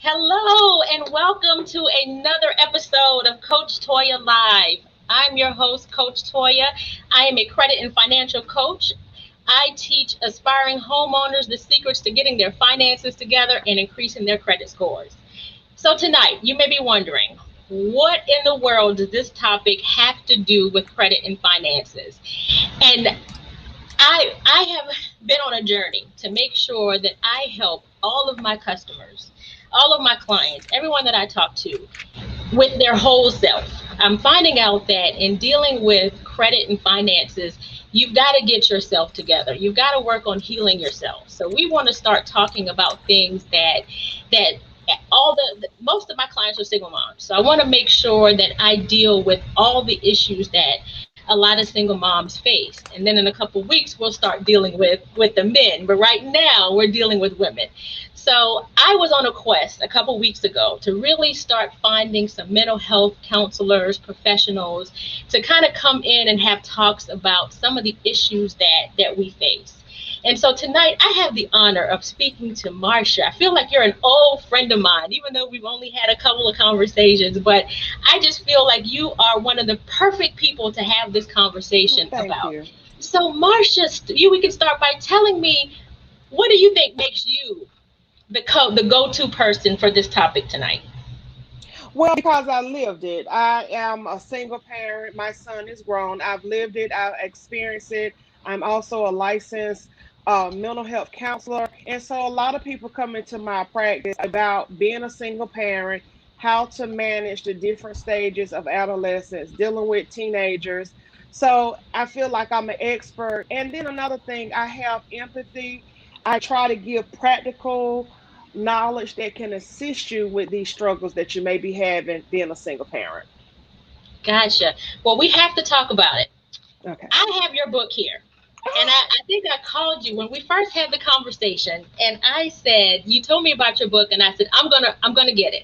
Hello and welcome to another episode of Coach Toya Live. I'm your host, Coach Toya. I am a credit and financial coach. I teach aspiring homeowners the secrets to getting their finances together and increasing their credit scores. So tonight, you may be wondering, what in the world does this topic have to do with credit and finances? And I have been on a journey to make sure that I help all of my customers, all of my clients, everyone that I talk to with their whole self. I'm finding out that in dealing with credit and finances, you've got to get yourself together. You've got to work on healing yourself. So we want to start talking about things that all the most of my clients are single moms. So I want to make sure that I deal with all the issues that a lot of single moms face. And then in a couple of weeks we'll start dealing with the men. But right now we're dealing with women. So I was on a quest a couple weeks ago to really start finding some mental health counselors, professionals to kind of come in and have talks about some of the issues that we face. And so tonight I have the honor of speaking to Marsha. I feel like you're an old friend of mine, even though we've only had a couple of conversations, but I just feel like you are one of the perfect people to have this Well, conversation thank about. you. So Marsha, we can start by telling me, what do you think makes you the go-to person for this topic tonight? Well, because I lived it. I am a single parent. My son is grown. I've lived it. I've experienced it. I'm also a licensed mental health counselor. And so a lot of people come into my practice about being a single parent, how to manage the different stages of adolescence, dealing with teenagers. So I feel like I'm an expert. And then another thing, I have empathy. I try to give practical knowledge that can assist you with these struggles that you may be having being a single parent. Gotcha. Well, we have to talk about it. Okay. I have your book here. And I think I called you when we first had the conversation and I said, you told me about your book and I said, I'm gonna get it.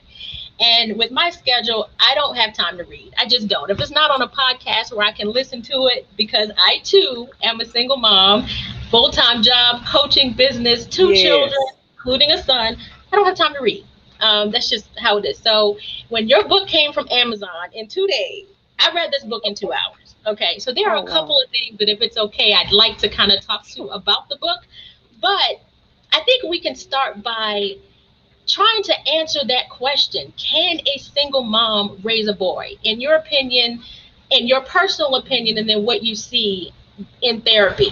And with my schedule, I don't have time to read. I just don't. If it's not on a podcast where I can listen to it, because I too am a single mom, full-time job, coaching business, two children, Yes. including a son, I don't have time to read. That's just how it is. So when your book came from Amazon in 2 days, I read this book in 2 hours. Okay, so there are Oh, a couple wow. of things that, if it's okay, I'd like to kind of talk to you about the book. But I think we can start by trying to answer that question. Can a single mom raise a boy? In your opinion, in your personal opinion, and then what you see in therapy.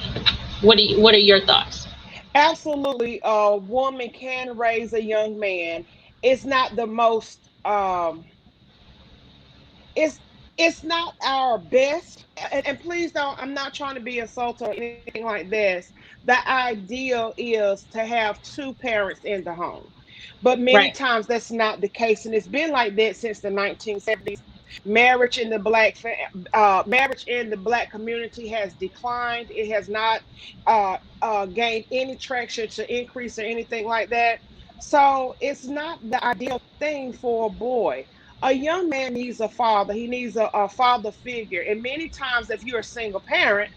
What are your thoughts? Absolutely. A woman can raise a young man. It's not the most it's it's not our best. And please don't, I'm not trying to be insulting or anything like this. The ideal is to have two parents in the home. But many Right. times that's not the case. And it's been like that since the 1970s. Marriage in the black community has declined. It has not gained any traction to increase or anything like that. So it's not the ideal thing for a boy. A young man needs a father. He needs a father figure. And many times, if you're a single parent,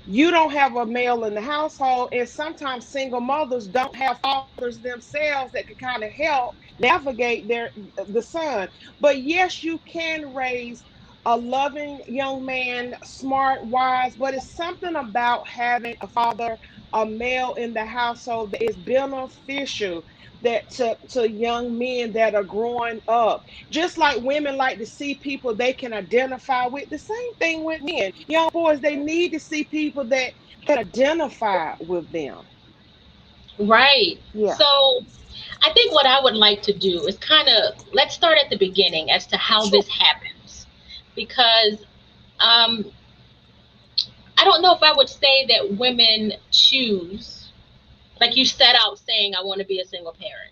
you don't have a male in the household. And sometimes single mothers don't have fathers themselves that can kind of help navigate the son. But yes, you can raise a loving young man, smart, wise, but it's something about having a father, a male in the household that is beneficial that to young men that are growing up. Just like women like to see people they can identify with, the same thing with men. Young boys, they need to see people that can identify with them. Right. Yeah. So I think what I would like to do is kind of let's start at the beginning as to how Sure. this happens, because um, I don't know if I would say that women choose, like you set out saying, I want to be a single parent.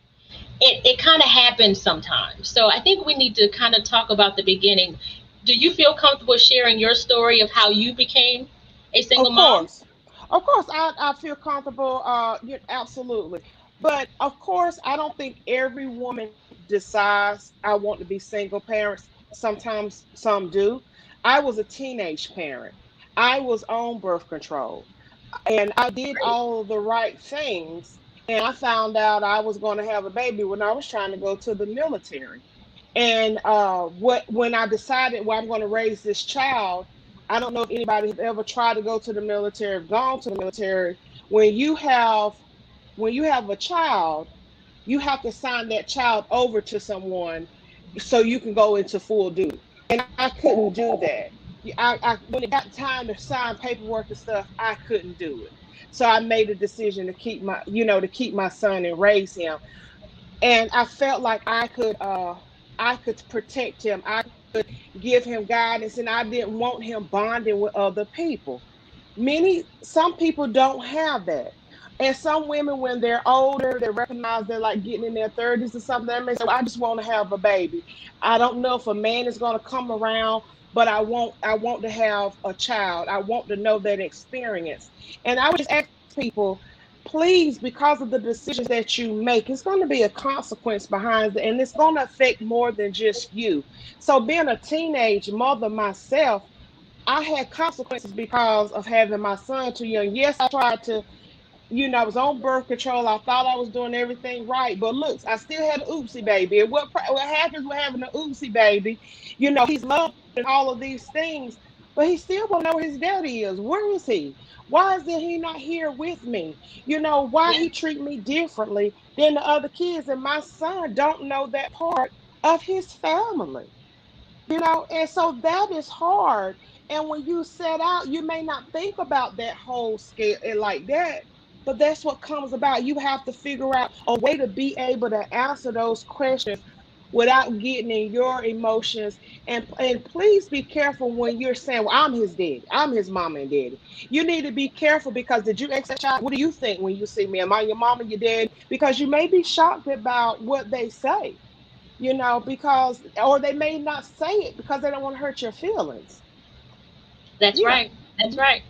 It kind of happens sometimes. So I think we need to kind of talk about the beginning. Do you feel comfortable sharing your story of how you became a Of single mom? course. Of course, I feel comfortable. Absolutely. But of course, I don't think every woman decides I want to be single parents. Sometimes some do. I was a teenage parent. I was on birth control and I did Great. all of the right things. And I found out I was going to have a baby when I was trying to go to the military. And what when I decided, well, I'm going to raise this child, I don't know if anybody has ever tried to go to the military, gone to the military. When you have when you have a child, you have to sign that child over to someone so you can go into full duty. And I couldn't do that. When it got time to sign paperwork and stuff, I couldn't do it. So I made a decision to keep to keep my son and raise him. And I felt like I could protect him. I could give him guidance, and I didn't want him bonding with other people. Some people don't have that. And some women, when they're older, they recognize they're like getting in their 30s or something. They may say, well, I just want to have a baby. I don't know if a man is going to come around, but I want to have a child. I want to know that experience. And I would just ask people, please, because of the decisions that you make, it's going to be a consequence behind it, and it's going to affect more than just you. So being a teenage mother myself, I had consequences because of having my son too young. Yes, I tried to, I was on birth control. I thought I was doing everything right. But look, I still had an oopsie baby. And what happens with having an oopsie baby? He's loved and all of these things, but he still won't know where his daddy is. Where is he? Why is he not here with me? Why Yeah. he treat me differently than the other kids? And my son don't know that part of his family. And so that is hard. And when you set out, you may not think about that whole scale like that, but that's what comes about. You have to figure out a way to be able to answer those questions without getting in your emotions. And please be careful when you're saying, well, I'm his daddy, I'm his mama and daddy. You need to be careful, because did you ask that child, what do you think when you see me? Am I your mama, your daddy? Because you may be shocked about what they say, because, or they may not say it because they don't want to hurt your feelings. That's Yeah. right. That's right.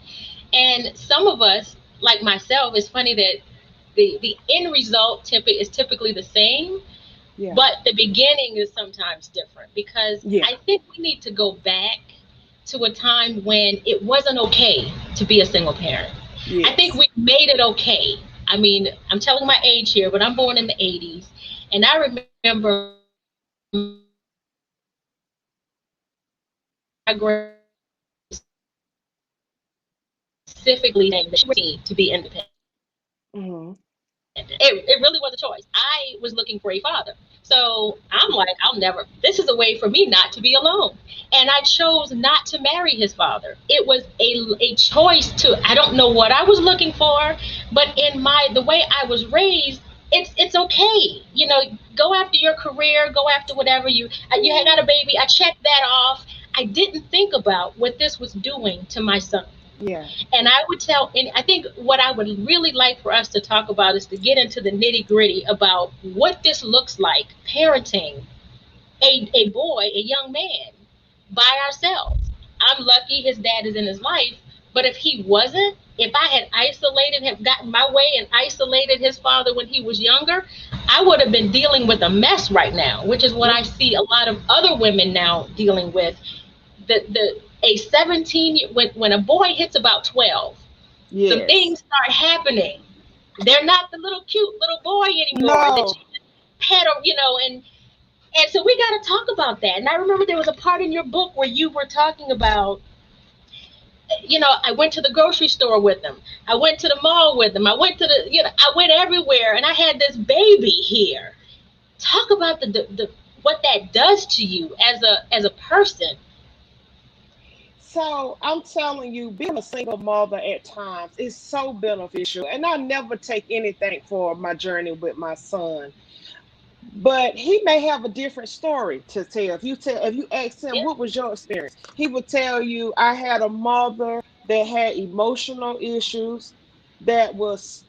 And some of us, like myself, it's funny that the end result is typically the same, Yeah. but the beginning is sometimes different, because Yeah. I think we need to go back to a time when it wasn't okay to be a single parent. I think Yes. we made it okay. I mean, I'm telling my age here, but I'm born in the 80s. And I remember my grandmother specifically saying that she was to be independent. Hmm. It really was a choice. I was looking for a father. So I'm like, I'll never, this is a way for me not to be alone. And I chose not to marry his father. It was a choice to, I don't know what I was looking for, but in the way I was raised, it's okay. Go after your career, go after whatever you had got a baby. I checked that off. I didn't think about what this was doing to my son. Yeah. And I would tell, and I think what I would really like for us to talk about is to get into the nitty gritty about what this looks like parenting a boy, a young man, by ourselves. I'm lucky his dad is in his life, but if he wasn't, if I had have gotten my way and isolated his father when he was younger, I would have been dealing with a mess right now, which is what I see a lot of other women now dealing with. The a 17 when a boy hits about 12, some Yes. things start happening. They're not the little cute little boy anymore that No. you pet, or and so we got to talk about that. And I remember there was a part in your book where you were talking about, I went to the grocery store with them, I went to the mall with them, I went to I went everywhere, and I had this baby here. Talk about the what that does to you as a person. So I'm telling you, being a single mother at times is so beneficial. And I never take anything for my journey with my son. But he may have a different story to tell. If you ask him Yeah. what was your experience, he would tell you, I had a mother that had emotional issues, that was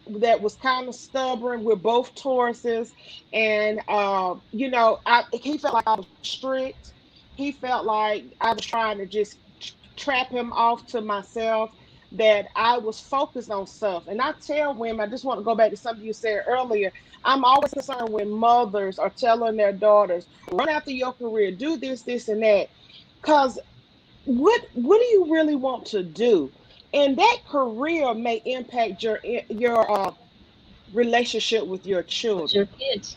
kind of stubborn. We're both Tauruses, and he felt like I was strict. He felt like I was trying to just trap him off to myself. That I was focused on stuff. And I tell women, I just want to go back to something you said earlier. I'm always concerned when mothers are telling their daughters, run after your career, do this, this, and that. Because what do you really want to do? And that career may impact relationship with your With your children. kids.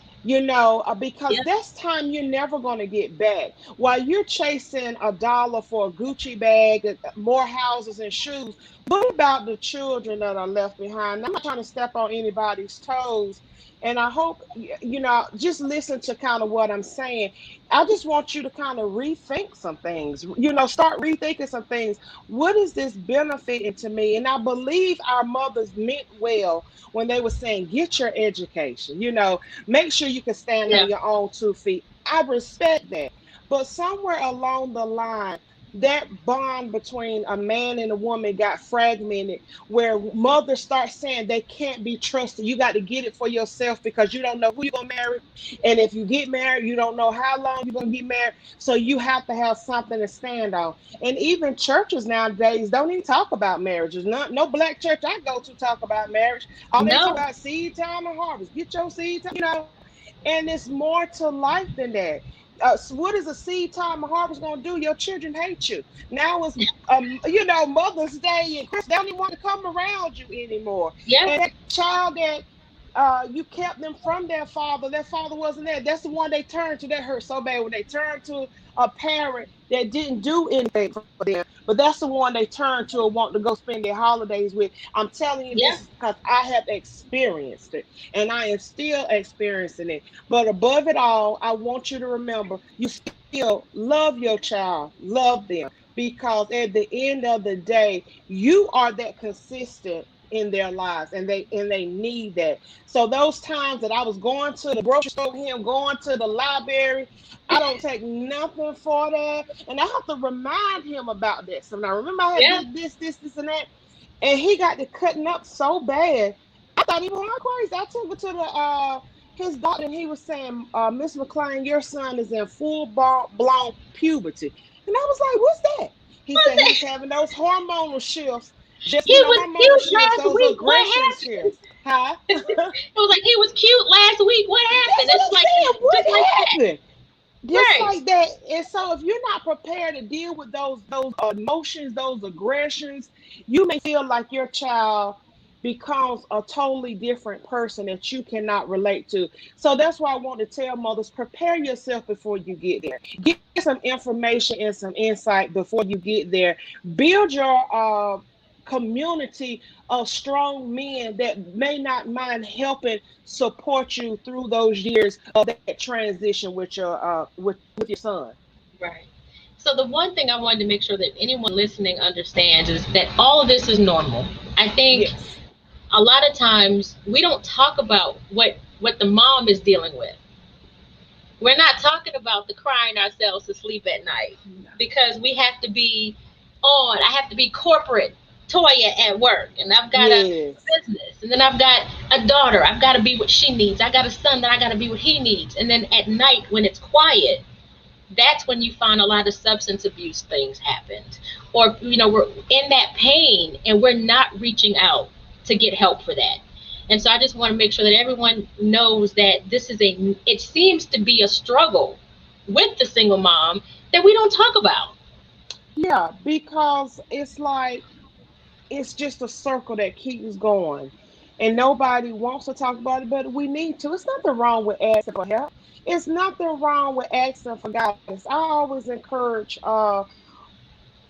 Because Yeah. that's time you're never going to get back. While you're chasing a dollar for a Gucci bag, more houses and shoes, what about the children that are left behind? I'm not trying to step on anybody's toes. And I hope, just listen to kind of what I'm saying. I just want you to kind of rethink some things, start rethinking some things. What is this benefiting to me? And I believe our mothers meant well when they were saying, get your education, make sure you can stand Yeah. on your own 2 feet. I respect that. But somewhere along the line, that bond between a man and a woman got fragmented where mothers start saying they can't be trusted. You got to get it for yourself because you don't know who you're going to marry. And if you get married, you don't know how long you're going to get married. So you have to have something to stand on. And even churches nowadays don't even talk about marriages. No black church I go to talk about marriage. All they talk No. about seed time and harvest. Get your seed time. And it's more to life than that. So what is a seed time and harvest going to do? Your children hate you. Now it's, Mother's Day and Christmas. They don't even want to come around you anymore. Yeah. And that child that you kept them from their father, their father wasn't there. That's the one they turned to. That hurt so bad when they turned to a parent that didn't do anything for them. But that's the one they turned to and want to go spend their holidays with. I'm telling you Yeah. this is because I have experienced it and I am still experiencing it. But above it all, I want you to remember you still love your child, love them, because at the end of the day, you are that consistent in their lives and they need that. So those times that I was going to the grocery store with him, going to the library, I don't take nothing for that. And I have to remind him about that. So now remember I had Yeah. this and that. And he got to cutting up so bad. I thought he was crazy. I took it to the his doctor and he was saying, Miss McClain, your son is in full blown puberty. And I was like, what's that? He What's said he's that? having those hormonal shifts, just He the was hormonal cute shifts, last those week. What aggression happened? shifts. Huh? It was like he was cute last week. What happened? That's what It's I'm like saying. What just like that. happened? Just Right. like that. And so if you're not prepared to deal with those emotions, those aggressions, you may feel like your child becomes a totally different person that you cannot relate to. So that's why I want to tell mothers, prepare yourself before you get there. Get some information and some insight before you get there. Build your community of strong men that may not mind helping support you through those years of that transition with your son. Right. So the one thing I wanted to make sure that anyone listening understands is that all of this is normal. I think Yes. a lot of times we don't talk about what the mom is dealing with. We're not talking about the crying ourselves to sleep at night because we have to be on. I have to be corporate Toya at work, and I've got a Yes. business, and then I've got a daughter. I've got to be what she needs. I got a son that I got to be what he needs. And then at night when it's quiet, that's when you find a lot of substance abuse things happened, or we're in that pain and we're not reaching out to get help for that. And so I just want to make sure that everyone knows that it seems to be a struggle with the single mom that we don't talk about. Yeah, because it's like it's just a circle that keeps going. And nobody wants to talk about it, but we need to. It's nothing wrong with asking for help. It's nothing wrong with asking for guidance. I always encourage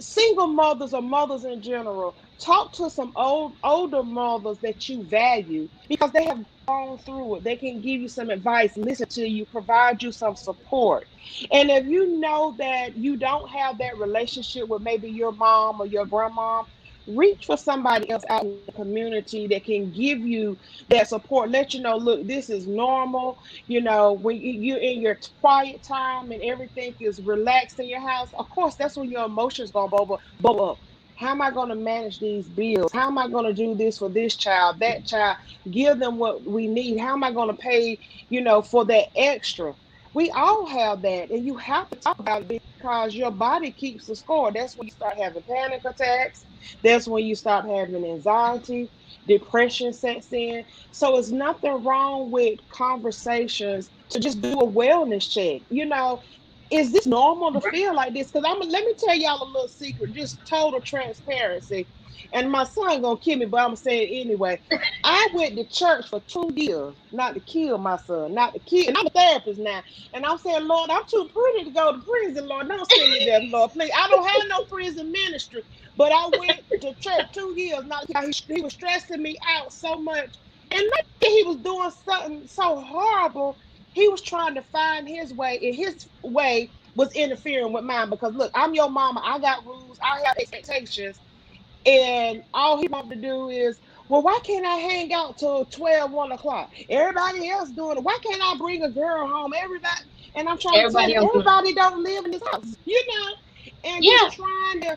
single mothers or mothers in general, talk to some older mothers that you value because they have gone through it. They can give you some advice, listen to you, provide you some support. And if you know that you don't have that relationship with maybe your mom or your grandma, reach for somebody else out in the community that can give you that support, let you know, look, this is normal. When you're in your quiet time and everything is relaxed in your house, of course, that's when your emotions gonna blow up. How am I going to manage these bills? How am I going to do this for this child, that child? Give them what we need. How am I going to pay, for that extra? We all have that, and you have to talk about it because your body keeps the score. That's when you start having panic attacks. That's when you start having anxiety, depression sets in. So it's nothing wrong with conversations to just do a wellness check. Is this normal to feel like this? Because let me tell y'all a little secret, just total transparency. And my son gonna kill me, but I'm gonna say it anyway. I went to church for 2 years, not to kill my son, not to kill. And I'm a therapist now, and I'm saying, Lord, I'm too pretty to go to prison. Lord, don't send me there, Lord, please. I don't have no prison ministry, but I went to church 2 years. Not he was stressing me out so much, and not that he was doing something so horrible. He was trying to find his way, and his way was interfering with mine. Because look, I'm your mama. I got rules. I have expectations, and all he wanted to do is, well, why can't I hang out till 12, 1 o'clock? Everybody else doing it. Why can't I bring a girl home? Everybody. And I'm trying to tell Everybody you, else doing everybody don't live in this house, and yeah. just trying to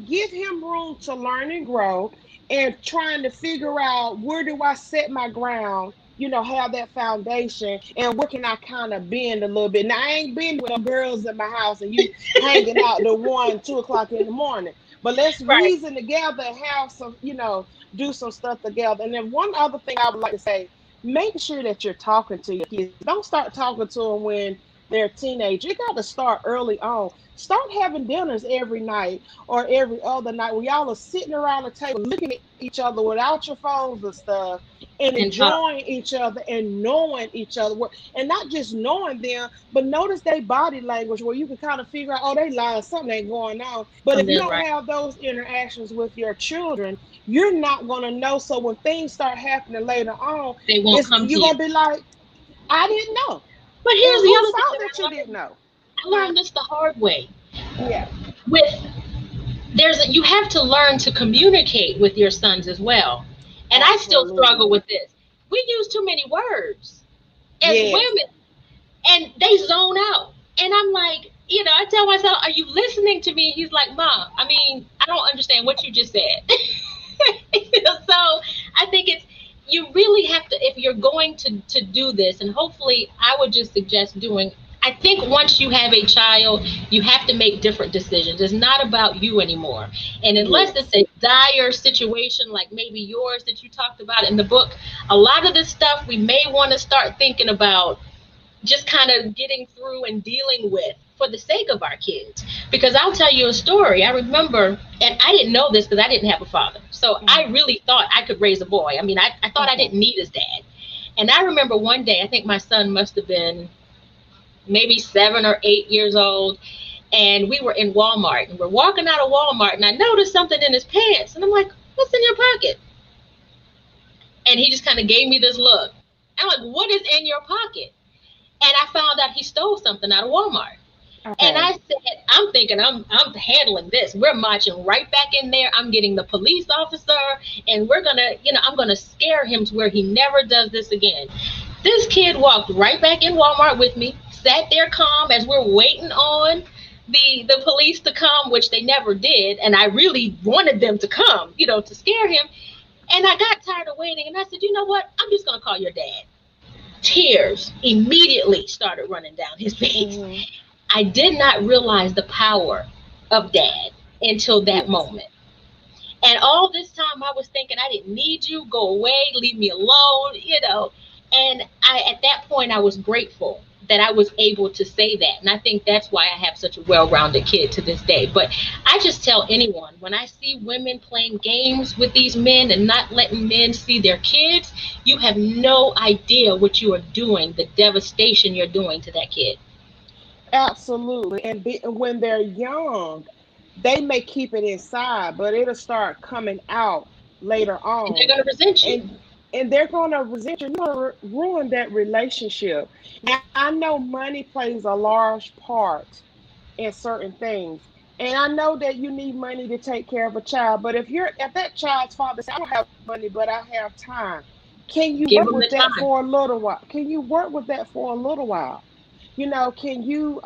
give him room to learn and grow, and trying to figure out where do I set my ground, have that foundation, and where can I kind of bend a little bit. Now, I ain't been with them girls in my house and you hanging out to 1, 2 o'clock in the morning. But let's Right. reason together and have some, do some stuff together. And then one other thing I would like to say, make sure that you're talking to your kids. Don't start talking to them when they're teenagers. You got to start early on. Start having dinners every night or every other night where y'all are sitting around the table looking at each other without your phones and stuff, and And talk. enjoying each other and knowing each other. And not just knowing them, but notice their body language where you can kind of figure out, oh, they lying, something ain't going on. But if you Something don't right. have those interactions with your children, you're not going to know. So when things start happening later on, They won't come to you're you. going to be like, I didn't know. But And here's the who other thing saw that that you didn't know? I Huh? learned this the hard way. Yeah, With you have to learn to communicate with your sons as well. And I still struggle absolutely. with this. We use too many words as Yes. women, and they zone out. And I'm like, I tell myself, "Are you listening to me?" He's like, "Mom, I mean, I don't understand what you just said." So I think you really have to, if you're going to do this, and hopefully I would just suggest doing, I think once you have a child, you have to make different decisions. It's not about you anymore. And unless Yes. it's a dire situation like maybe yours that you talked about in the book, a lot of this stuff we may want to start thinking about just kind of getting through and dealing with for the sake of our kids. Because I'll tell you a story. I remember, and I didn't know this because I didn't have a father. So I Mm-hmm. really thought I could raise a boy. I mean, I thought I Mm-hmm. didn't need his dad. And I remember one day, I think my son must have been maybe 7 or 8 years old. And we were in Walmart and we're walking out of Walmart and I noticed something in his pants. And I'm like, "What's in your pocket?" And he just kind of gave me this look. I'm like, "What is in your pocket?" And I found out he stole something out of Walmart. And I Okay. said, I'm thinking I'm handling this. We're marching right back in there. I'm getting the police officer and we're gonna, I'm gonna scare him to where he never does this again. This kid walked right back in Walmart with me, sat there calm as we're waiting on the police to come, which they never did. And I really wanted them to come, to scare him. And I got tired of waiting and I said, you know what? I'm just gonna call your dad. Tears immediately started running down his face. Mm-hmm. I did not realize the power of dad until that Yes. moment. And all this time I was thinking I didn't need you, go away, leave me alone. And at that point I was grateful that I was able to say that. And I think that's why I have such a well-rounded kid to this day. But I just tell anyone, when I see women playing games with these men and not letting men see their kids, you have no idea what you are doing, the devastation you're doing to that kid. Absolutely. And when they're young, they may keep it inside, but it'll start coming out later And they're on. going to resent you. And they're gonna resent you. You're gonna ruin that relationship. Now I know money plays a large part in certain things. And I know that you need money to take care of a child, but if that child's father says, I don't have money, but I have time, can you Give work them the with that time. for a little while? Can you work with that for a little while? Can you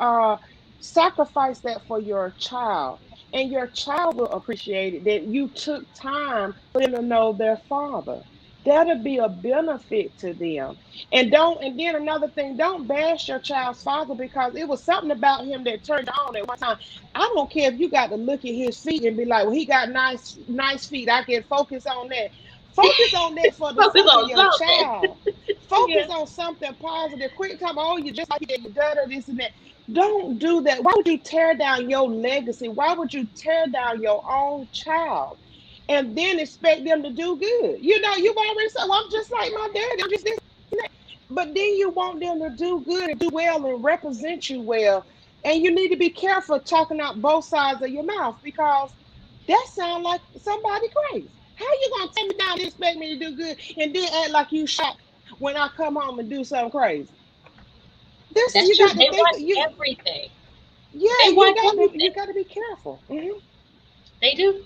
sacrifice that for your child? And your child will appreciate it that you took time for them to know their father. That'll be a benefit to them. And then another thing, don't bash your child's father because it was something about him that turned on at one time. I don't care if you got to look at his feet and be like, well, he got nice feet. I can focus on that. Focus on that for the Focus sake of on your something. child. Focus Yeah. on something positive. Quit talking about, oh, you just like that, you done this and that. Don't do that. Why would you tear down your legacy? Why would you tear down your own child and then expect them to do good? You've already said, well, I'm just like my daddy. I'm just this and that. But then you want them to do good and do well and represent you well. And you need to be careful talking out both sides of your mouth because that sounds like somebody crazy. How you gonna take me down and expect me to do good and then act like you shocked when I come home and do something crazy? This That's you true. got to They think watch you everything. yeah, They you watch got to you everything. got to be careful. They do.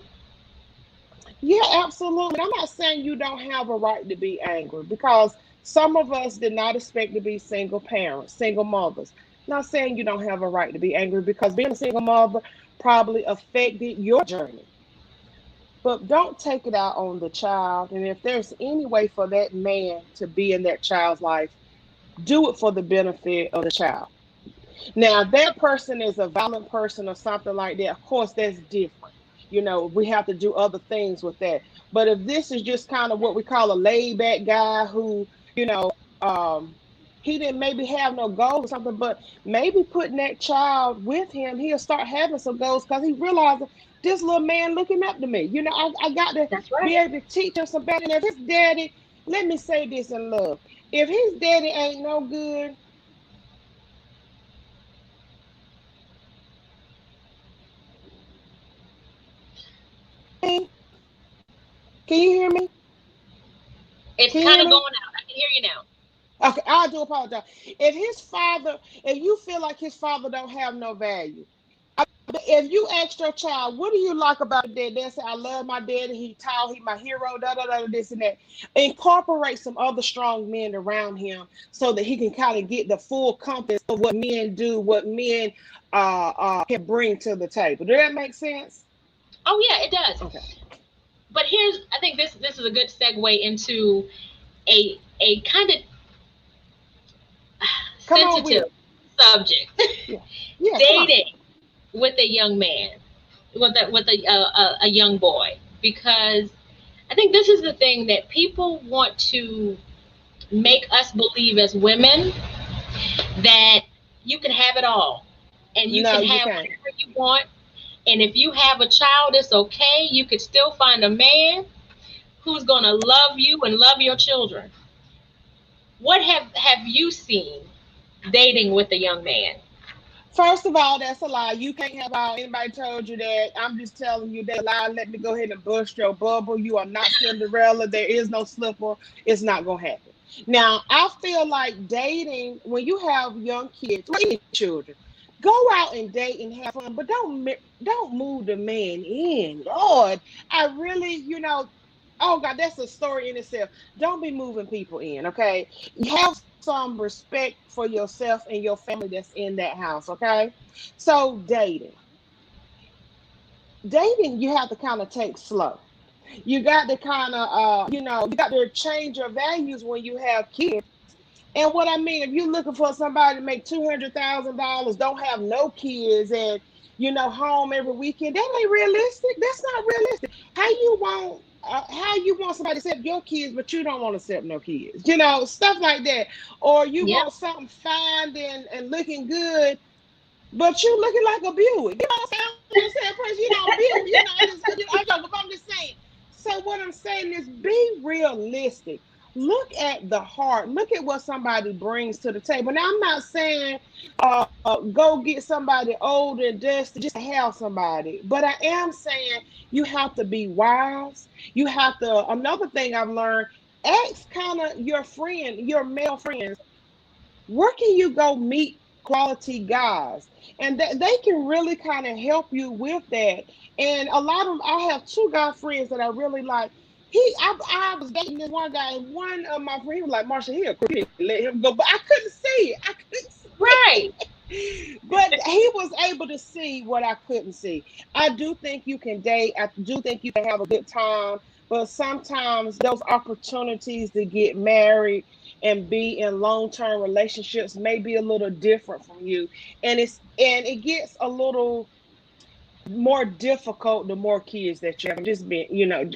Yeah, absolutely. I'm not saying you don't have a right to be angry because some of us did not expect to be single parents, single mothers. Not saying you don't have a right to be angry because being a single mother probably affected your journey. But don't take it out on the child. And if there's any way for that man to be in that child's life, do it for the benefit of the child. Now, if that person is a violent person or something like that, of course, that's different. We have to do other things with that. But if this is just kind of what we call a laid back guy who, you know, um, he didn't maybe have no goals or something, but maybe putting that child with him, he'll start having some goals because he realizes this little man looking up to me. I got to That's be right. able to teach him some better. And if his daddy, let me say this in love, if his daddy ain't no good, can you hear me? It's Can you kind hear of going me? out. I can hear you now. Okay, I do apologize. If you feel like his father don't have no value, if you ask your child, what do you like about your dad? They say, I love my daddy. He tall. He my hero. Da da da. This and that. Incorporate some other strong men around him so that he can kind of get the full compass of what men do, what men can bring to the table. Does that make sense? Oh yeah, it does. Okay. But I think this is a good segue into a kind of Come on with sensitive it. subject. Yeah. Yeah. Come on. Dating with a young man, with a young boy, because I think this is the thing that people want to make us believe as women that you can have it all and you No, can you have can't. whatever you want. And if you have a child, it's okay. You could still find a man who's going to love you and love your children. What have you seen dating with a young man? First of all, that's a lie. You can't have all anybody told you that. I'm just telling you that lie. Let me go ahead and bust your bubble. You are not Cinderella. There is no slipper. It's not gonna happen. Now, I feel like dating when you have young kids or any children, go out and date and have fun, but don't move the man in. Lord, I really, oh God, that's a story in itself. Don't be moving people in, okay? Have some respect for yourself and your family that's in that house, okay? So dating, you have to kind of take slow. You got to kind of, you got to change your values when you have kids. And what I mean, if you're looking for somebody to make $200,000, don't have no kids, and home every weekend, that ain't realistic. That's not realistic. How you want somebody to accept your kids, but you don't want to accept no kids? Stuff like that. Or you Yep. want something fine and looking good, but you looking like a Buick. You know what I'm saying? I'm gonna say a person, Buick. I joke, but I'm just saying. So what I'm saying is be realistic. Look at the heart. Look at what somebody brings to the table. Now I'm not saying go get somebody old and dusty just to have somebody, but I am saying you have to be wise. You have to. Another thing I've learned: ask kind of your friend, your male friends, where can you go meet quality guys, and they can really kind of help you with that. And a lot of I have two guy friends that I really like. I was dating this one guy, and one of my friends was like, Marsha, he'll quit, let him go, but I couldn't see it. I couldn't Right. see it. But he was able to see what I couldn't see. I do think you can date. I do think you can have a good time, but sometimes those opportunities to get married and be in long-term relationships may be a little different from you, and it gets a little more difficult the more kids that you have.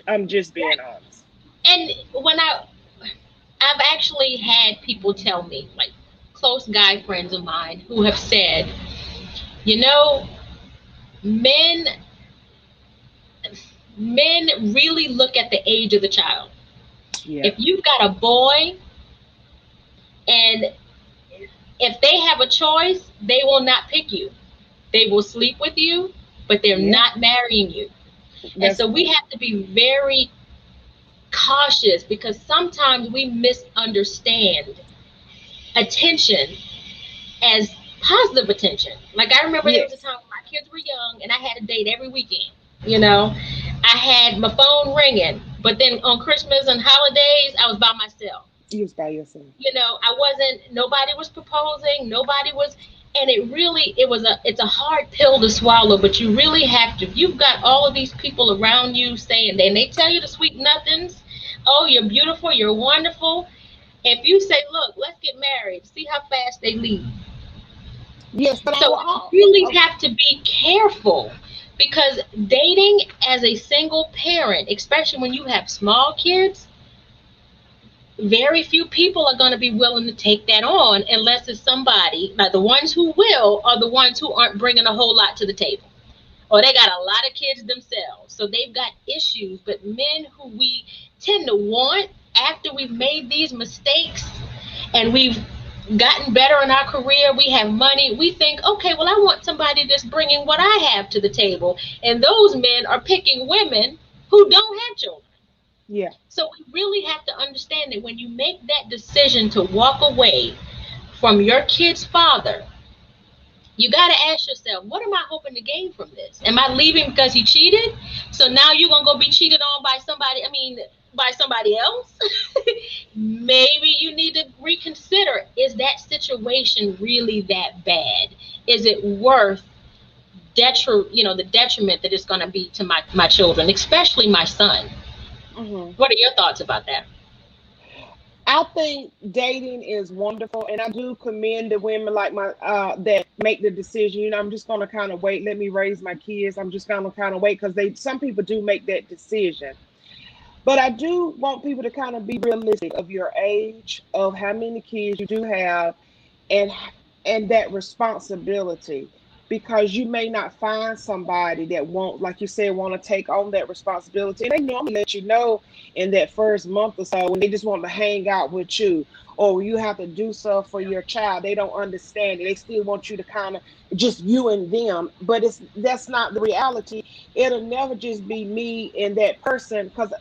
I'm just being Right. honest. And when I've actually had people tell me, like close guy friends of mine, who have said, you know, men men really look at the age of the child. Yeah. If you've got a boy and if they have a choice, they will not pick you. They will sleep with you, but they're Yeah. not marrying you. And That's so we have to be very cautious because sometimes we misunderstand attention as positive attention. Like I remember there was a yes. time when my kids were young and I had a date every weekend. You know, I had my phone ringing, but then on Christmas and holidays, I was by myself. You was by yourself. I wasn't, nobody was proposing, nobody was, and it's a hard pill to swallow, but you really have to. If you've got all of these people around you saying, and they tell you the sweet nothings, oh, you're beautiful, you're wonderful. If you say, look, let's get married, see how fast they leave. Yes, but I So will. we really have to be careful because dating as a single parent, especially when you have small kids, very few people are going to be willing to take that on unless it's somebody like the ones who will are the ones who aren't bringing a whole lot to the table or they got a lot of kids themselves so they've got issues. But men who we tend to want after we've made these mistakes and we've gotten better in our career, we have money, we think, okay, well, I want somebody that's bringing what I have to the table. And those men are picking women who don't have children. Yeah. So we really have to understand that when you make that decision to walk away from your kid's father, you got to ask yourself, what am I hoping to gain from this? Am I leaving because he cheated? So now you're going to go be cheated on by somebody, by somebody else? Maybe you need to reconsider, is that situation really that bad? Is it worth the detriment that it's going to be to my children, especially my son? Hmm. What are your thoughts about that? I think dating is wonderful, and I do commend the women like my that make the decision. I'm just gonna kind of wait. Let me raise my kids. I'm just gonna kind of wait because some people do make that decision. But I do want people to kind of be realistic of your age, of how many kids you do have, and that responsibility, because you may not find somebody that won't, like you said, want to take on that responsibility. And they normally let you know in that first month or so when they just want to hang out with you, or you have to do stuff for your child. They don't understand it. They still want you to kind of just you and them, but that's not the reality. It'll never just be me and that person because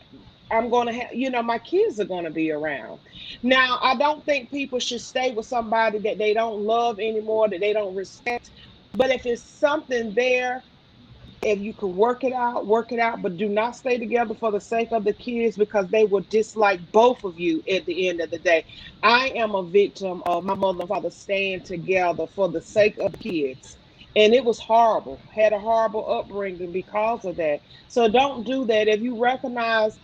I'm going to have, my kids are going to be around. Now, I don't think people should stay with somebody that they don't love anymore, that they don't respect. But if it's something there, if you can work it out, but do not stay together for the sake of the kids because they will dislike both of you at the end of the day. I am a victim of my mother and father staying together for the sake of kids. And it was horrible, had a horrible upbringing because of that. So don't do that. If you recognize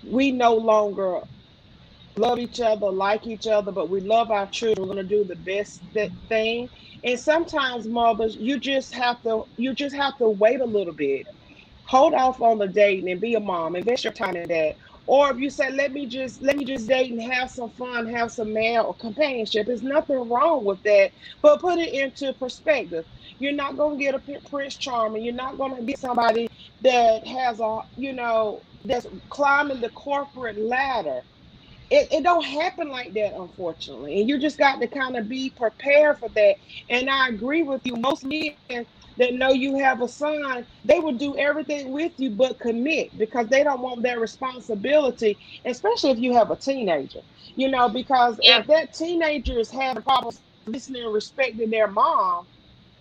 we no longer love each other, like each other, but we love our children. We're going to do the best thing. And sometimes, mothers, you just have to wait a little bit. Hold off on the dating and be a mom. Invest your time in that. Or if you say, let me just date and have some fun, have some male companionship. There's nothing wrong with that. But put it into perspective. You're not gonna get a Prince Charming. You're not gonna get somebody that has that's climbing the corporate ladder. It don't happen like that, unfortunately. And you just got to kind of be prepared for that. And I agree with you. Most men that know you have a son, they will do everything with you but commit because they don't want that responsibility, especially if you have a teenager. Because Yeah. if that teenager is having problems listening and respecting their mom,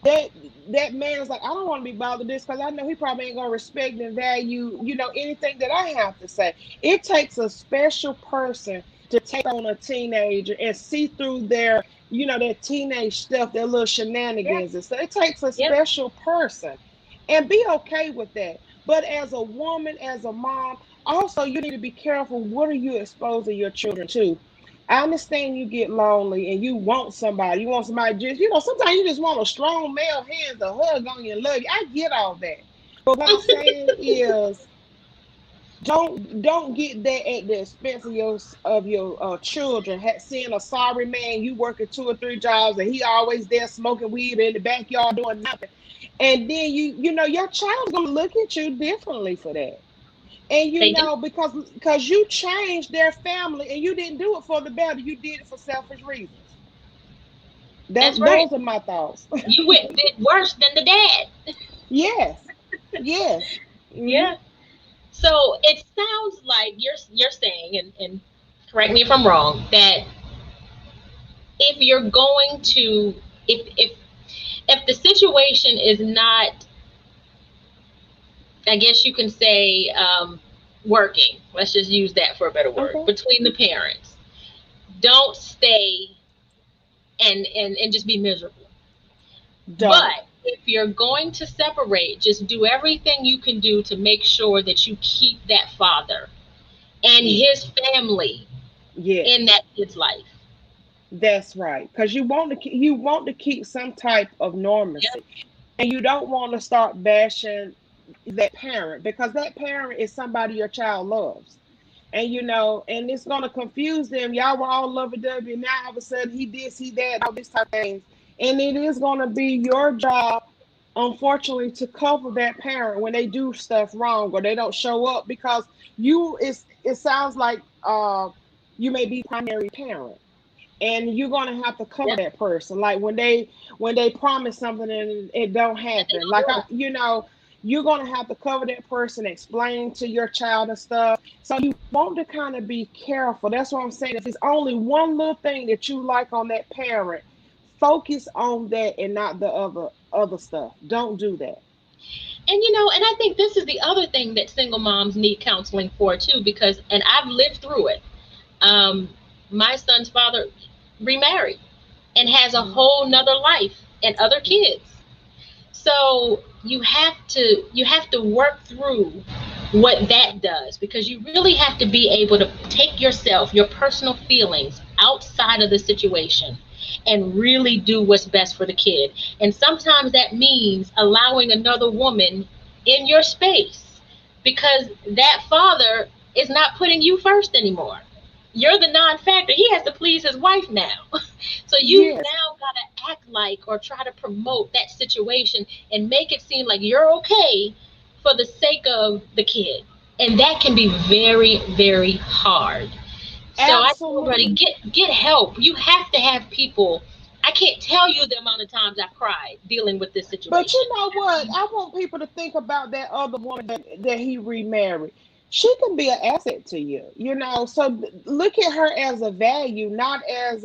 that that man is like, I don't want to be bothered with this because I know he probably ain't gonna respect and value, anything that I have to say. It takes a special person to take on a teenager and see through their teenage stuff, their little Yeah. shenanigans and stuff. It takes a Yep. special person and be okay with that. But as a woman, as a mom, also you need to be careful. What are you exposing your children to? I understand you get lonely and you want somebody. You want somebody sometimes you just want a strong male hand to hug on you and love you. I get all that. But what I'm saying is Don't get that at the expense of your children. Seeing a sorry man, you working 2 or 3 jobs, and he always there smoking weed in the backyard doing nothing, and then your child's gonna look at you differently for that. And They do. because you changed their family, and you didn't do it for the better, you did it for selfish reasons. That's right. Those are my thoughts. You did worse than the dad. Yes, yes. Hmm. Yeah. So it sounds like you're saying, and correct me if I'm wrong, that if you're going to if the situation is not, I guess you can say, working. Let's just use that for a better word, Okay. between the parents. Don't stay and just be miserable. Don't. But if you're going to separate, just do everything you can do to make sure that you keep that father and his family in Yes. that kid's life. That's right. Because you want to keep some type of Yep, normalcy, and you don't want to start bashing that parent, because that parent is somebody your child loves. And it's gonna confuse them. Y'all were all lovey-dovey, and now all of a sudden he this, he that, all these type of things. And it is gonna be your job, unfortunately, to cover that parent when they do stuff wrong or they don't show up, because it sounds like you may be primary parent, and you're gonna have to cover yep. that person. Like when they promise something and it don't And they happen. don't Like do you're gonna have to cover that person, explain to your child and stuff. So you want to kind of be careful. That's what I'm saying. If it's only one little thing that you like on that parent, focus on that and not the other stuff. Don't do that. it. And I think this is the other thing that single moms need counseling for too, because, and I've lived through it. Um, my son's father remarried and has a Mhm. whole nother life and other kids. So you have to work through what that does, because you really have to be able to take yourself, your personal feelings outside of the situation and really do what's best for the kid. And sometimes that means allowing another woman in your space, because that father is not putting you first anymore. You're the non-factor. He has to please his wife now. So you Yes, now gotta act like, or try to promote that situation and make it seem like you're okay for the sake of the kid. And that can be very, very hard. So I tell everybody, absolutely. get help. You have to have people. I can't tell you the amount of times I've cried dealing with this But situation. you know what? I want people to think about that other woman that he remarried. She can be an asset to you, So look at her as a value, not as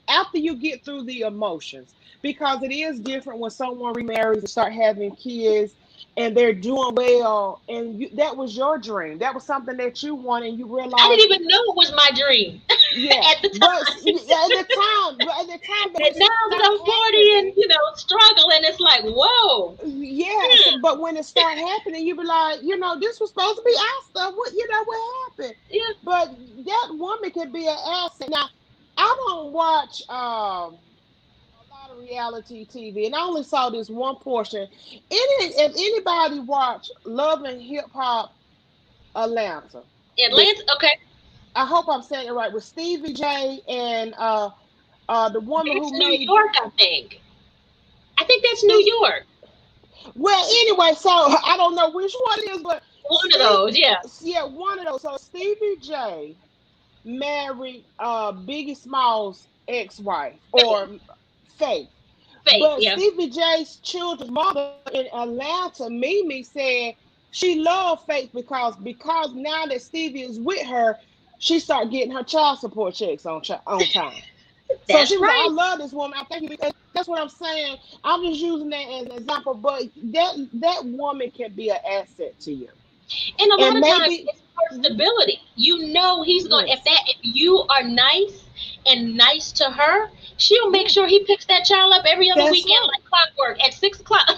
after you get through the emotions, because it is different when someone remarries and start having kids and they're doing well, and that was your dream. That was something that you wanted, and you I realize, didn't even know it was my dream yeah. at the But time. but And when now that start I'm 40 and happening. struggling, it's like, whoa. Yes, Hmm, but when it start happening, you be like, this was supposed to be our stuff. What happened? yeah. But that woman can be an asset. Now, I don't watch a lot of reality TV, and I only saw this one portion. If anybody watch Love and Hip Hop Atlanta, with Atlanta, okay. I hope I'm saying it right, with Stevie J and the woman That's who New made York, I think. I think that's New Steve. York. Well, anyway, so I don't know which one it is, but One of Steve, those, yeah. yeah, one of those. So Stevie J married Biggie Smalls' ex-wife, Faith. or Faith. Faith, But yeah. Stevie J's children's mother in Atlanta, Mimi, said she loved Faith because now that Stevie is with her, she started getting her child support checks on time. So That's she was like, I right. love this woman. I thank you. Because that's what I'm saying. I'm just using that as an example. But that woman can be an asset to you. And a lot And of times maybe, it's for mhm, stability. You know he's going, yes, if you are nice and nice to her, she'll make yeah, sure he picks that child up every other that's weekend right. like clockwork at 6 o'clock.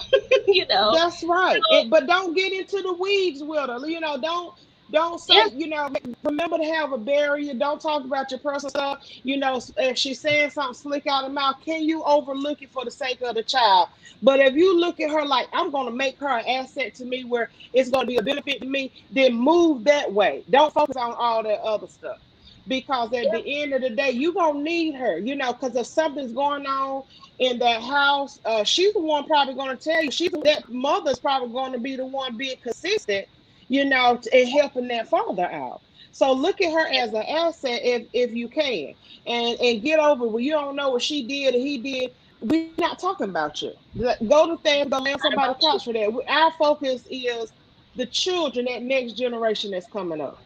you know. That's right. So But don't get into the weeds with her. Don't. Don't Yeah. say, remember to have a barrier. Don't talk about your personal stuff. If she's saying something slick out of the mouth, can you overlook it for the sake of the child? But if you look at her like, I'm going to make her an asset to me where it's going to be a benefit to me, then move that way. Don't focus on all that other stuff. Because at Yeah. the end of the day, you're going to need her, because if something's going on in that house, she's the one probably going to tell you. That mother's probably going to be the one being consistent, and helping that father out. So look at her as an asset if you can, and get over. Well, you don't know what she did or he did. We're not talking about you. Go to things. Go lay on Not somebody's about you. couch for that. Our focus is the children, that next generation that's coming up.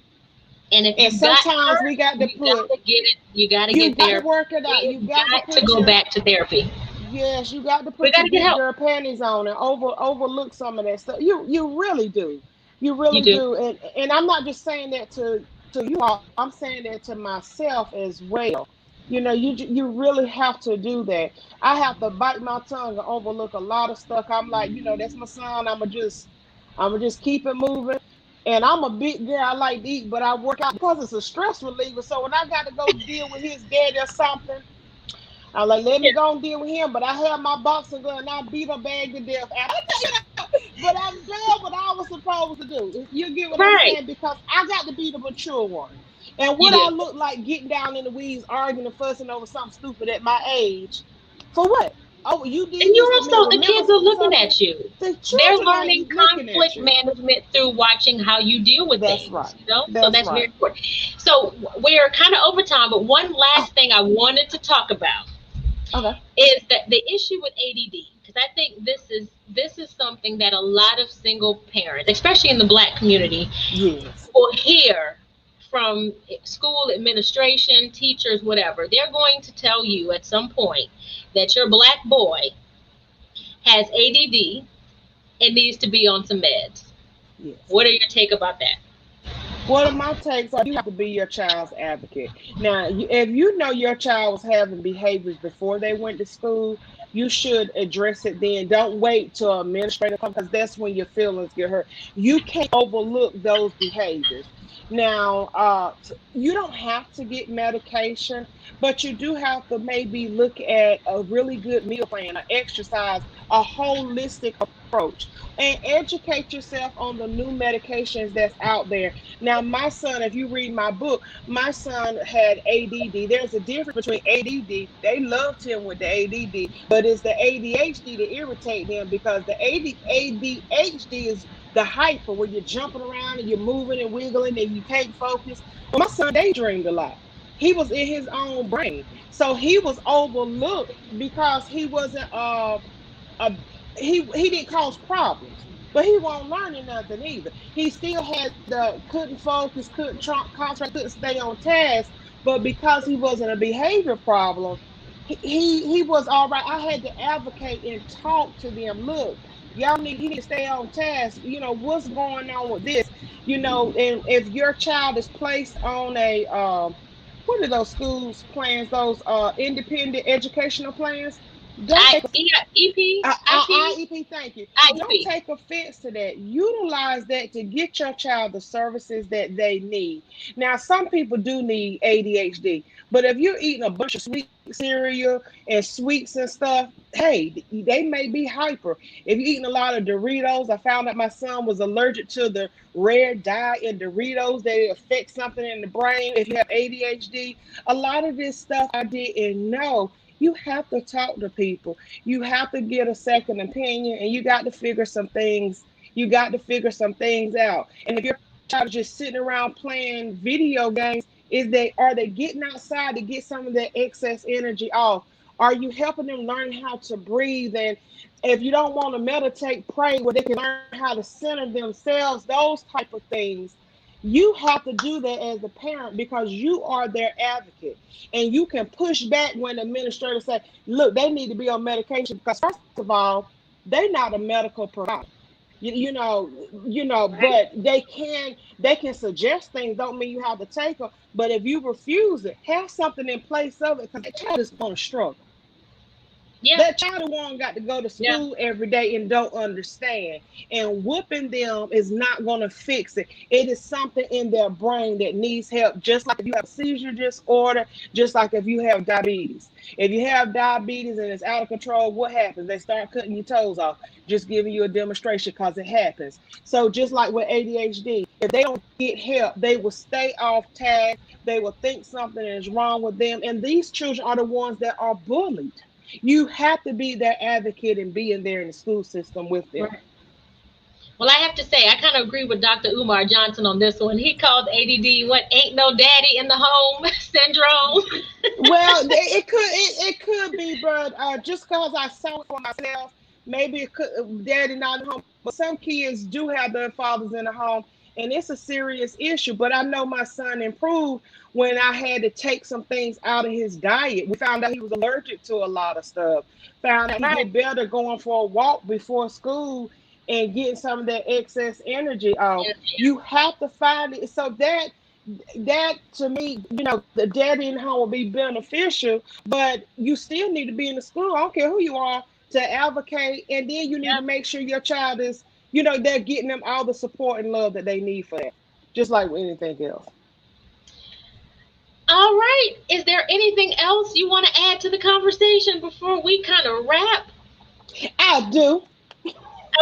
And if And you got sometimes we hurt, got to you got put, to get it. You got to you get got to therapy. work it out. We You got to got to put go your, back to therapy. yes, you got to We put got your to get big help. girl panties on and overlook some of that stuff. You really do. You You really do. do. And I'm not just saying that to you all. I'm saying that to myself as well. You really have to do that. I have to bite my tongue and overlook a lot of stuff. I'm like, that's my son. I'm gonna just keep it moving. And I'm a big girl. I like to eat, but I work out because it's a stress reliever. So when I got to go deal with his daddy or something, I'm like, let me Yeah. go and deal with him. But I have my boxing gun and I beat a bag to death. But I'm doing what I was supposed to do. You get what I'm Right. saying? Because I got to be the mature one. And You what do. I look like getting down in the weeds, arguing and fussing over something stupid at my age, for what? Oh, you And did you this to me. also, the Remember kids are looking something? at you. The They're children are learning looking at conflict you. management through watching how you deal with That's right. things, So That's that's very right. important. So we're kind of over time, but one Oh, last thing I wanted to talk about okay. is that the issue with ADD, because I think this is something that a lot of single parents, especially in the Black community, Yes. will hear from school administration, teachers, whatever. They're going to tell you at some point that your Black boy has ADD and needs to be on some meds. Yes. What are your take about that? One of my takes are, you have to be your child's advocate. Now, if you know your child was having behaviors before they went to school, you should address it then. Don't wait till administrator comes, because that's when your feelings get hurt. You can't overlook those behaviors. Now, you don't have to get medication, but you do have to maybe look at a really good meal plan, an exercise, a holistic approach, and educate yourself on the new medications that's out there. Now, my son, if you read my book, my son had ADD. There's a difference between ADD. They loved him with the ADD, but it's the ADHD that irritate them, because the ADHD is the hyper, where you're jumping around and you're moving and wiggling and you can't focus. Well, my son daydreamed a lot. He was in his own brain. So he was overlooked because he wasn't a he didn't cause problems, but he wasn't learning nothing either. He still had the couldn't focus, couldn't concentrate, couldn't stay on task. But because he wasn't a behavior problem, he was all right. I had to advocate and talk to them. Look, he need to stay on task. What's going on with this? And if your child is placed on a what are those schools plans? Those independent educational plans. Don't I take EP, IP, IEP, thank you. Don't IEP. take offense to that. Utilize that to get your child the services that they need. Now, some people do need ADHD, but if you're eating a bunch of sweet cereal and sweets and stuff, hey, they may be hyper. If you're eating a lot of Doritos, I found out my son was allergic to the red dye in Doritos, that it affects something in the brain if you have ADHD. A lot of this stuff I didn't know. You have to talk to people. You have to get a second opinion, and you got to figure some things. You got to figure some things out. And if your child is just sitting around playing video games, are they getting outside to get some of that excess energy off? Are you helping them learn how to breathe? And if you don't want to meditate, pray where they can learn how to center themselves, those type of things. You have to do that as a parent, because you are their advocate, and you can push back when the administrator say, look, they need to be on medication, because first of all, they're not a medical provider. Right. But they can suggest things, don't mean you have to take them. But if you refuse it, have something in place of it, because the child is going to struggle. Yeah. That child one got to go to Yeah. school every day and don't understand. And whooping them is not going to fix it. It is something in their brain that needs help, just like if you have a seizure disorder, just like if you have diabetes. If you have diabetes and it's out of control, what happens? They start cutting your toes off. Just giving you a demonstration because it happens. So just like with ADHD, if they don't get help, they will stay off task. They will think something is wrong with them. And these children are the ones that are bullied. You have to be their advocate and be in there in the school system with them. Right. Well, I have to say, I kind of agree with Dr. Umar Johnson on this one. He called ADD what ain't no daddy in the home syndrome. Well, it could be, but just because I saw it for myself, maybe it could daddy not in the home. But some kids do have their fathers in the home, and it's a serious issue. But I know my son improved when I had to take some things out of his diet. We found out he was allergic to a lot of stuff. Found out he Right. did better going for a walk before school and getting some of that excess energy off. Yeah. You have to find it so that to me, the daddy in the home will be beneficial, but you still need to be in the school. I don't care who you are to advocate, and then you need Yeah. to make sure your child is, they're getting them all the support and love that they need for that, just like with anything else. All right. Is there anything else you want to add to the conversation before we kind of wrap? I do.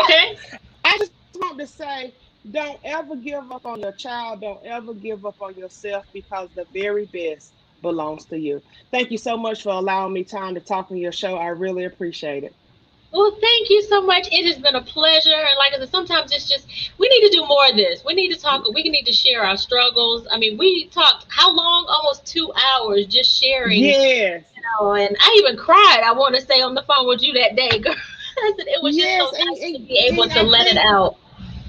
Okay. I just want to say, don't ever give up on your child. Don't ever give up on yourself, because the very best belongs to you. Thank you so much for allowing me time to talk on your show. I really appreciate it. Well, thank you so much. It has been a pleasure. And like I said, sometimes it's just, we need to do more of this. We need to talk, we need to share our struggles. I mean, we talked, how long? Almost 2 hours just sharing. Yes. And I even cried, I want to say, on the phone with you that day, girl. It was Yes, just so nice and, to be able to I let it think out.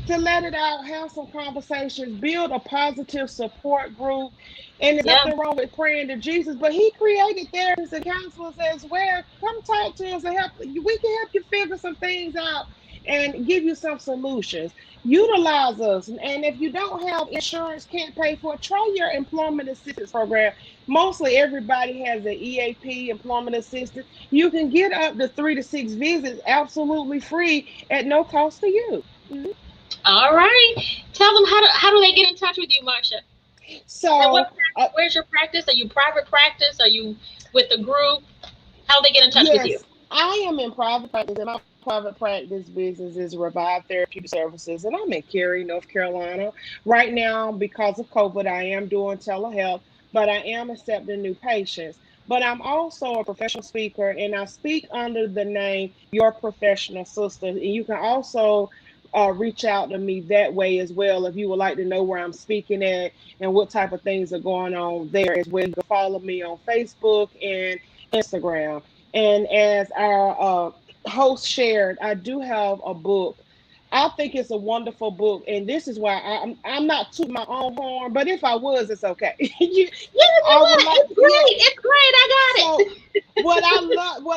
to let it out, have some conversations, build a positive support group. And there's Yeah. nothing wrong with praying to Jesus, but he created therapists and counselors as well. Come talk to us and help. We can help you figure some things out and give you some solutions. Utilize us. And if you don't have insurance, can't pay for it, try your employment assistance program. Mostly everybody has an EAP, employment assistance. You can get up to 3 to 6 visits absolutely free at no cost to you. Mhm. All right. Tell them how do they get in touch with you, Marsha? And So, where's your practice? Are you private practice? Are you with a group? How do they get in touch with you? yes, I am in private practice, and my private practice business is Revive Therapeutic Services, and I'm in Cary, North Carolina. Right now, because of COVID, I am doing telehealth, but I am accepting new patients. But I'm also a professional speaker, and I speak under the name Your Professional Sister. And you can also reach out to me that way as well if you would like to know where I'm speaking at and what type of things are going on there as well. You can follow me on Facebook and Instagram. And as our host shared, I do have a book. I think it's a wonderful book, and this is why I'm not tooting my own horn, but if I was, it's okay. I would like, It's great. It's great. I got so it. what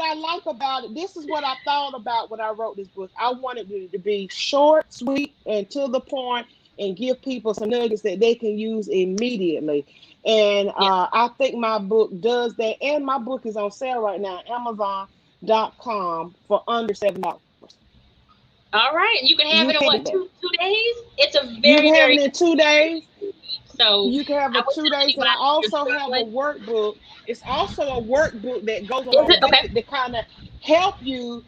I like about it, this is what I thought about when I wrote this book. I wanted it to be short, sweet, and to the point, and give people some nuggets that they can use immediately. And I think my book does that. And my book is on sale right now at Amazon.com for under $7. All right. You can have You it in can what, do that. 2 days? It's a You very, can have very it in 2 days. so You can have I it would 2 days, tell and I anybody if also you're have a struggling. workbook. It's also a workbook that goes Is along it? with Okay. it to kind of help you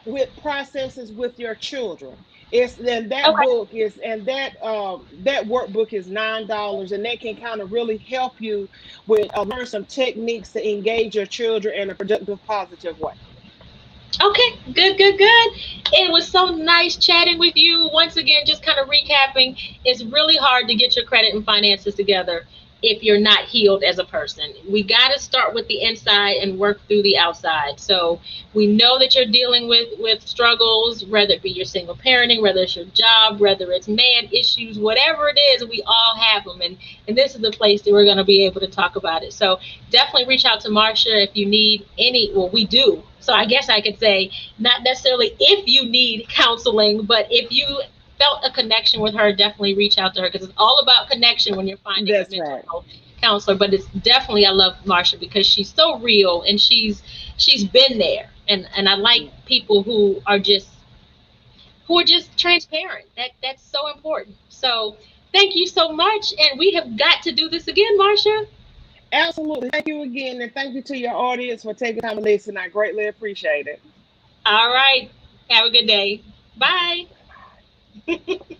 with processes with your children. It's then that Okay. book is and that workbook is $9, and that can kind of really help you with learn some techniques to engage your children in a productive, positive way. Okay, good, good, good. It was so nice chatting with you. Once again, just kind of recapping, it's really hard to get your credit and finances together if you're not healed as a person. We got to start with the inside and work through the outside. So we know that you're dealing with struggles, whether it be your single parenting, whether it's your job, whether it's man issues, whatever it is, we all have them. And this is the place that we're going to be able to talk about it. So definitely reach out to Marsha if you need any, well, we do. So I guess I could say not necessarily if you need counseling, but if you felt a connection with her, definitely reach out to her, because it's all about connection when you're finding a That's mental right. health counselor. But it's definitely, I love Marsha because she's so real and she's been there. And I like people who are just transparent. That's so important. So thank you so much, and we have got to do this again, Marcia. Absolutely. Thank you again. And thank you to your audience for taking time to listen. I greatly appreciate it. All right. Have a good day. Bye.